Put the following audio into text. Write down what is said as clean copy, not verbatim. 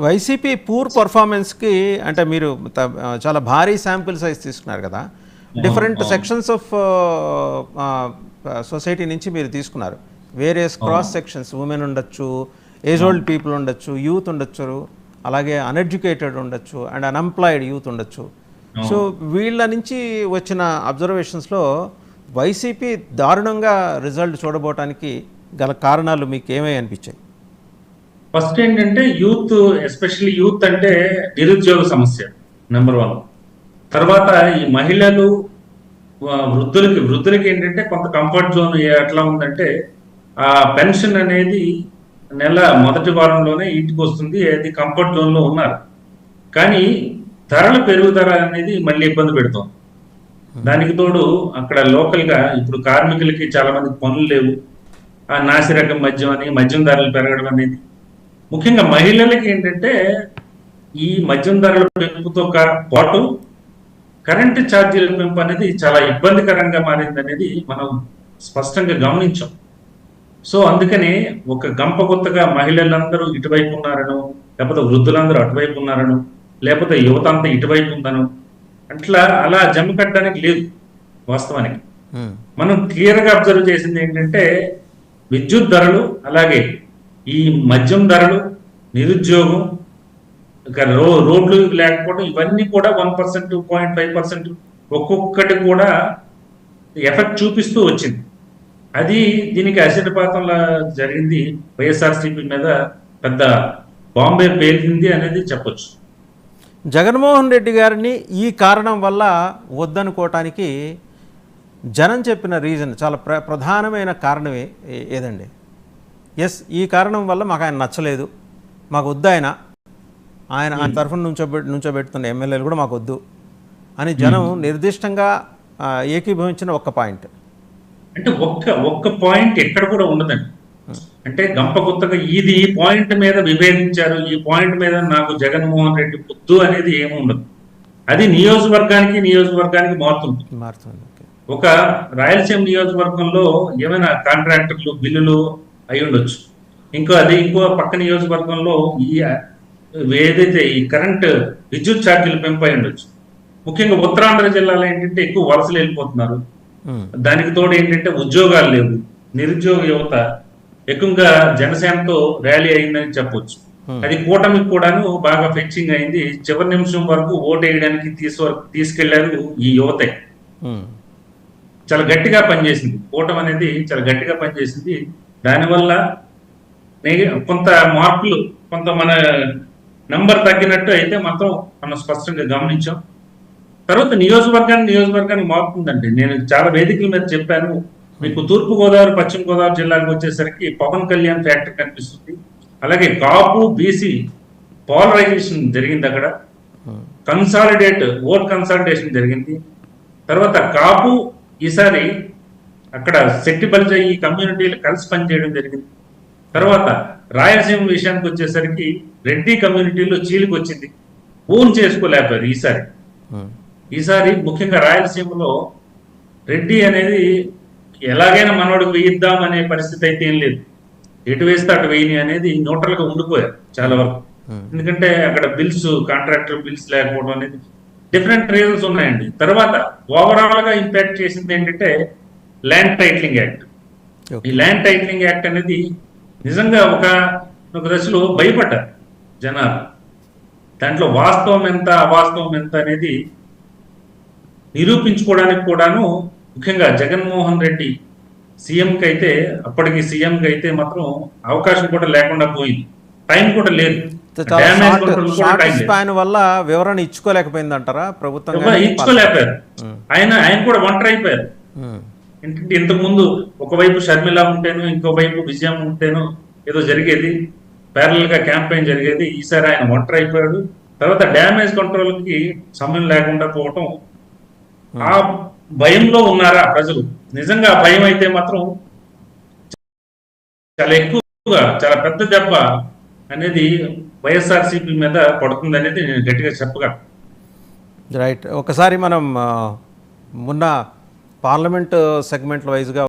YCP poor పర్ఫార్మెన్స్కి అంటే మీరు చాలా భారీ శాంపిల్ సైజ్ తీసుకున్నారు కదా, డిఫరెంట్ సెక్షన్స్ ఆఫ్ సొసైటీ నుంచి మీరు తీసుకున్నారు. వేరియస్ క్రాస్ సెక్షన్స్, ఉమెన్ ఉండొచ్చు, ఏజ్ ఓల్డ్ పీపుల్ ఉండొచ్చు, యూత్ ఉండొచ్చు, అలాగే అన్ఎడ్యుకేటెడ్ ఉండొచ్చు అండ్ అన్ఎంప్లాయిడ్ యూత్ ఉండొచ్చు. సో వీళ్ళ నుంచి వచ్చిన అబ్జర్వేషన్స్లో వైసీపీ దారుణంగా రిజల్ట్ చూడబోవటానికి గల కారణాలు మీకు ఏమై అనిపించాయి? ఫస్ట్ ఏంటంటే యూత్, ఎస్పెషల్లీ యూత్ అంటే నిరుద్యోగ సమస్య నెంబర్ 1. తర్వాత ఈ మహిళలు, వృద్ధులకి ఏంటంటే కొంత కంఫర్ట్ జోన్ ఎట్లా ఉందంటే ఆ పెన్షన్ అనేది నెల మొదటి వారంలోనే ఇంటికి వస్తుంది, అది కంఫర్ట్ జోన్లో ఉన్నారు. కానీ ధరల పెరుగుదల అనేది మళ్ళీ ఇబ్బంది పెడుతుంది. దానికి తోడు అక్కడ లోకల్గా ఇప్పుడు కార్మికులకి చాలా మందికి పనులు లేవు, ఆ నాసిరకం మద్యం అని మద్యం ధరలు పెరగడం అనేది, ముఖ్యంగా మహిళలకి ఏంటంటే ఈ మద్యం ధరల పెంపుతో పాటు కరెంటు ఛార్జీల పెంపు అనేది చాలా ఇబ్బందికరంగా మారింది అనేది మనం స్పష్టంగా గమనించాం. సో అందుకని ఒక గంప కొత్తగా మహిళలందరూ ఇటువైపు ఉన్నారను, లేకపోతే వృద్ధులందరూ అటువైపు ఉన్నారను, లేకపోతే యువత అంతా ఇటువైపు ఉందను, అలా జమ కట్టడానికి లేదు. వాస్తవానికి మనం క్లియర్గా అబ్జర్వ్ చేసింది ఏంటంటే విద్యుత్ ధరలు, అలాగే ఈ మద్యం ధరలు, నిరుద్యోగం, రోడ్లు లేకపోవడం, ఇవన్నీ కూడా 1%, 0.5% ఒక్కొక్కటి కూడా ఎఫెక్ట్ చూపిస్తూ వచ్చింది. అది దీనికి అసిడిపాతంలా జరిగింది. వైఎస్ఆర్సీపీ మీద పెద్ద బాంబే పేలింది అనేది చెప్పొచ్చు. జగన్మోహన్ రెడ్డి గారిని ఈ కారణం వల్ల వద్దనుకోవటానికి జనం చెప్పిన రీజన్, చాలా ప్రధానమైన కారణమే ఏదండి? ఎస్, ఈ కారణం వల్ల మాకు ఆయన నచ్చలేదు, మాకు వద్దు, ఆయన తరఫున నుంచోబెడుతున్న ఎమ్మెల్యేలు కూడా మాకు వద్దు అని జనం నిర్దిష్టంగా ఏకీభవించిన ఒక్క పాయింట్ అంటే ఒక్క పాయింట్ ఎక్కడ కూడా ఉండదండి. అంటే గంప కొత్తగా ఈ పాయింట్ మీద విభేదించారు, ఈ పాయింట్ మీద నాకు జగన్మోహన్ రెడ్డి వద్దు అనేది ఏమి ఉండదు. అది నియోజకవర్గానికి మారుతుంది. ఒక రాయలసీమ నియోజకవర్గంలో ఏమైనా కాంట్రాక్టర్లు బిల్లులు అయి ఉండొచ్చు, ఇంకో పక్క నియోజకవర్గంలో ఏదైతే ఈ కరెంట్ విద్యుత్ ఛార్జీలు పెంపు అయి ఉండొచ్చు. ముఖ్యంగా ఉత్తరాంధ్ర జిల్లాలో ఏంటంటే ఎక్కువ వలసలు వెళ్ళిపోతున్నారు, దానికి తోడు ఏంటంటే ఉద్యోగాలు లేవు, నిరుద్యోగ యువత ఎక్కువగా జనసేనతో ర్యాలీ అయిందని చెప్పొచ్చు. అది కూటమికి కూడాను బాగా ఫెచ్చింగ్ అయింది. చివరి నిమిషం వరకు ఓటు వేయడానికి తీసుకెళ్లారు ఈ యువతే. చాలా గట్టిగా పనిచేసింది కూటమి అనేది, చాలా గట్టిగా పనిచేసింది. దానివల్ల కొంత మార్పులు, కొంత మన నంబర్ తగ్గినట్టు అయితే మాత్రం మనం స్పష్టంగా గమనించాం. తర్వాత నియోజకవర్గానికి మారుతుందండి. నేను చాలా వేదికల మీద చెప్పాను మీకు, తూర్పుగోదావరి, పశ్చిమ గోదావరి జిల్లాలకు వచ్చేసరికి పవన్ కళ్యాణ్ ఫ్యాక్టర్ కనిపిస్తుంది. అలాగే కాపు బీసీ పోలరైజేషన్ జరిగింది, అక్కడ ఓట్ కన్సాలిడేషన్ జరిగింది. తర్వాత కాపు ఈసారి అక్కడ శెట్టి బలిజ ఈ కమ్యూనిటీలు కలిసి పనిచేయడం జరిగింది. తర్వాత రాయలసీమ విషయానికి వచ్చేసరికి రెడ్డి కమ్యూనిటీలో చీలికి వచ్చింది, ఓన్ చేసుకోలేకపోయారు. ఈసారి ముఖ్యంగా రాయలసీమలో రెడ్డి అనేది ఎలాగైనా మనోడికి వేయిద్దాం అనే పరిస్థితి అయితే ఏం లేదు, ఎటు వేస్తే అటు వేయని అనేది న్యూట్రల్ గా ఉండిపోయారు చాలా వరకు. ఎందుకంటే అక్కడ కాంట్రాక్టర్ బిల్స్ లేకపోవడం అనేది డిఫరెంట్ రీజన్స్ ఉన్నాయండి. తర్వాత ఓవరాల్ గా ఇంపాక్ట్ చేసింది ఏంటంటే ల్యాండ్ టైటిలింగ్ యాక్ట్. ఈ ల్యాండ్ టైటిలింగ్ యాక్ట్ అనేది నిజంగా ఒక దశలో భయపడ్డారు జనాలు. దాంట్లో వాస్తవం ఎంత అవాస్తవం ఎంత అనేది నిరూపించుకోవడానికి కూడాను ముఖ్యంగా జగన్మోహన్ రెడ్డి అప్పటికి సీఎంకి అయితే మాత్రం అవకాశం కూడా లేకుండా పోయింది, టైం కూడా లేదు. వల్ల వివరణ ఇచ్చుకోలేకపోయింది అంటారా ప్రభుత్వం? ఇచ్చుకోలేకపోయారు. ఆయన కూడా ఒంటరి అయిపోయారు. ఏంటంటే ఇంతకు ముందు ఒకవైపు షర్మిల ఉంటేను, ఇంకోవైపు విజయం ఉంటేను ఏదో జరిగేది, ప్యారల్ గా క్యాంపెయిన్ జరిగేది. ఈసారి ఆయన ఒంటరి అయిపోయాడు. తర్వాత డ్యామేజ్ కంట్రోల్ కి సమయం లేకుండా పోవటం, ఆ భయంలో ఉన్నారా ప్రజలు? నిజంగా భయం అయితే మాత్రం చాలా ఎక్కువగా, చాలా పెద్ద దెబ్బ అనేది వైఎస్ఆర్సీపీ మీద పడుతుంది అనేది నేను గట్టిగా చెప్పగలను. రైట్. ఒకసారి మనం మొన్న పార్లమెంట్ సెగ్మెంట్ల వైజ్గా